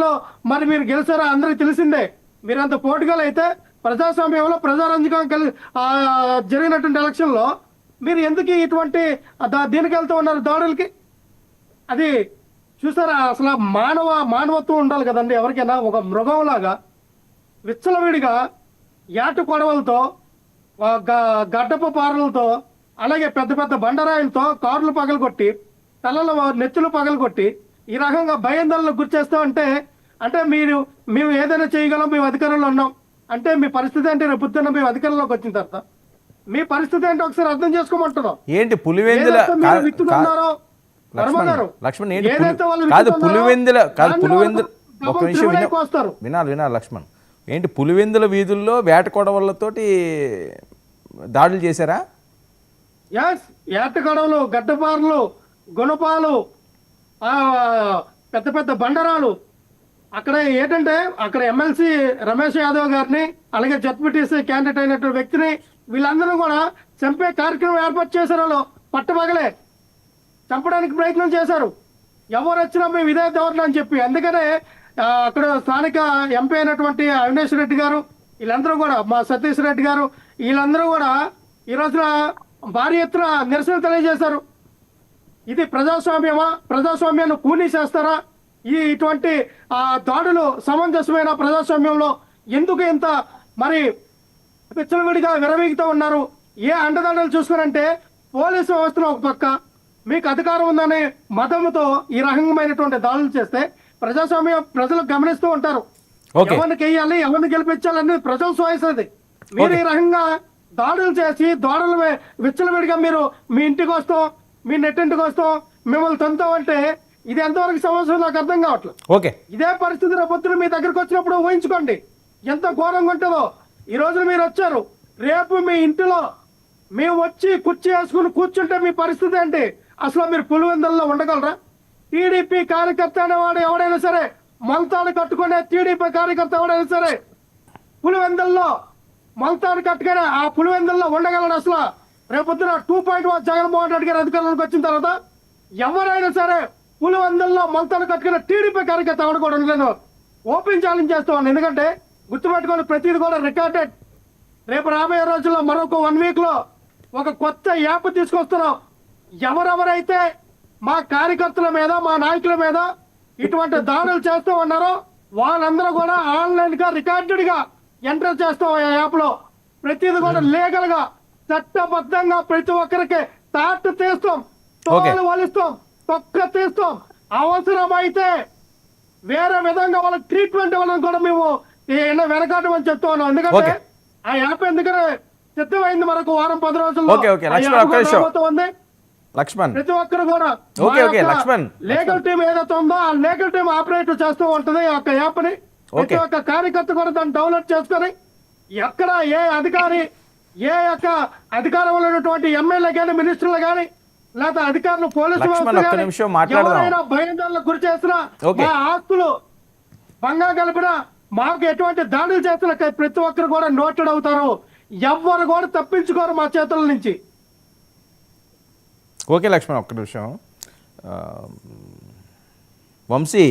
లో మరి మీరు గెలిచారా అందరికి తెలిసిందే. మీరంత పోటుగా అయితే ప్రజాస్వామ్యంలో ప్రజారంజకం జరిగినటువంటి ఎలక్షన్ లో మీరు ఎందుకు ఇటువంటి దీనికి వెళ్తూ ఉన్నారు దాడులకి? అది చూసారా? అసలు మానవత్వం ఉండాలి కదండి ఎవరికైనా. ఒక మృగంలాగా విచ్చలవిడిగా ఏటు కొడవలతో గడ్డపు పారలతో అలాగే పెద్ద పెద్ద బండరాయిలతో కార్లు పగలగొట్టి తలలో నెత్తులు పగలగొట్టి ఈ రకంగా భయాందోళనకు గురి చేస్తాం అంటే మేము ఏదైనా చేయగలం, మేము అధికారంలో ఉన్నాం అంటే మీ పరిస్థితి అంటే రేపు పొద్దున్న మేము అధికారంలోకి వచ్చిన తర్వాత మీ పరిస్థితి ఏంటో ఒకసారి అర్థం చేసుకోమంటున్నాం. ఏంటి పులివెందుల లక్ష్మణ్ ఏంటి కాదు పులివెందుల ఒక నిమిషం వినాలి లక్ష్మణ్. ఏంటి పులివెందుల వీధుల్లో వేట కొడవలతోటి దాడులు చేశారా? ఏట కొడవలు, గడ్డపారలు, గుణపాలు, పెద్ద పెద్ద బండరాలు. అక్కడ ఏంటంటే అక్కడ ఎమ్మెల్సీ రమేష్ యాదవ్ గారిని అలాగే జడ్పీటీసీ క్యాండిడేట్ అయినటువంటి వ్యక్తిని వీళ్ళందరూ కూడా చంపే కార్యక్రమం ఏర్పాటు చేశారు. వాళ్ళు పట్టపగలే చంపడానికి ప్రయత్నం చేశారు. ఎవరు వచ్చినా మేము ఇదే ధోరణి అని చెప్పి. అందుకనే అక్కడ స్థానిక ఎంపీ అయినటువంటి అవినేష్ రెడ్డి గారు వీళ్ళందరూ కూడా, మా సతీష్ రెడ్డి గారు వీళ్ళందరూ కూడా ఈ రోజున భారీ ఎత్తున నిరసన తెలియజేశారు. ఇది ప్రజాస్వామ్యమా? ప్రజాస్వామ్యాన్ని కూనీ చేస్తారా? ఇటువంటి దాడులు సమంజసమైన ప్రజాస్వామ్యంలో ఎందుకు ఇంత మరి పిచ్చలవిడిగా విరవీగుతూ ఉన్నారు? ఏ అండదండలు చూసుకునంటే పోలీసు వ్యవస్థలో ఒక పక్క మీకు అధికారం ఉందనే మతంతో ఈ రకమైనటువంటి దాడులు చేస్తే ప్రజాస్వామ్యం ప్రజలు గమనిస్తూ ఉంటారు. ఎవరిని వేయాలి, ఎవరిని గెలిపించాలని ప్రజల చాయిస్ అది. మీరు ఈ రకంగా దాడులు చేసి దాడులు విచ్చలవిడిగా మీరు మీ ఇంటికి వస్తాం, మీ నెట్టింటికి వస్తాం, మిమ్మల్ని తంతాం అంటే ఇది ఎంతవరకు సమస్య నాకు అర్థం కావట్లేదు. ఇదే పరిస్థితి రేపొద్దున మీ దగ్గరకు వచ్చినప్పుడు ఊహించుకోండి ఎంత ఘోరంగా ఉంటుందో. ఈ రోజున మీరు వచ్చారు, రేపు మీ ఇంటిలో మేము వచ్చి కుర్చీ వేసుకుని కూర్చుంటే మీ పరిస్థితి ఏంటి? అసలు మీరు పులివెందుల్లో ఉండగలరా? టీడీపీ కార్యకర్త అనేవాడు ఎవడైనా సరే, మొలతాడు కట్టుకునే టీడీపీ కార్యకర్త ఎవడైనా సరే పులివెందుల్లో మొలతాడు కట్టుకునే ఆ పులివెందుల్లో ఉండగలడు? అసలు రేపొద్దున 2.1 జగన్మోహన్ రెడ్డి గారు అధికారంలోకి వచ్చిన తర్వాత ఎవరైనా సరే పులివెందుల్లో మొలతాడు కట్టుకునే టీడీపీ కార్యకర్త ఎవడు కూడా ఉండలేను. ఓపెన్ ఛాలెంజ్ చేస్తాను. ఎందుకంటే గుర్తుపెట్టుకొని ప్రతిది కూడా రికార్డెడ్. రేపు రాబోయే రోజుల్లో మరొక 1 వీక్ లో ఒక కొత్త యాప్ తీసుకొస్తున్నాం. ఎవరెవరైతే మా కార్యకర్తల మీద, మా నాయకుల మీద ఇటువంటి దాడులు చేస్తూ ఉన్నారో వాళ్ళందరూ కూడా ఆన్లైన్ గా రికార్డెడ్ గా ఎంటర్ చేస్తాం. ఆ యాప్ లో ప్రతిది కూడా లీగల్ గా చట్టబద్ధంగా ప్రతి ఒక్కరికి తాటు తీస్తాం, తోలు వలిస్తాం, తొక్క తీస్తాం. అవసరమైతే వేరే విధంగా వాళ్ళకి ట్రీట్మెంట్ ఇవ్వాలని కూడా మేము వెనకాటమని చెప్తా ఉన్నాం. ఎందుకంటే ఆ యాప్ ఎందుకంటే సిద్ధమైంది మనకు వారం 10 రోజుల్లో ప్రతి ఒక్కరు కూడా లీగల్ టీం ఏదైతే ఉందో ఆ లీగల్ టీం ఆపరేట్ చేస్తూ ఉంటది ఆ యొక్క యాప్ ని. ప్రతి ఒక్క కార్యకర్త కూడా దాన్ని డౌన్లోడ్ చేసుకొని ఎక్కడ ఏ అధికారి, ఏ యొక్క అధికారంలో ఉన్నటువంటి ఎమ్మెల్యే గాని, మినిస్టర్లు గాని, లేదా అధికారులు, పోలీసు ఎవరైనా భయాందోళనకు గురి చేసినా, మా ఆస్తులు భంగా కలిపినా, మాకు ఎటువంటి దాడులు చేసిన ప్రతి ఒక్కరు కూడా నోటెడ్ అవుతారు. ఎవ్వరు కూడా తప్పించుకోరు మా చేతుల నుంచి. ఓకే లక్ష్మణ్, ఒక్క నిమిషం. వంశీ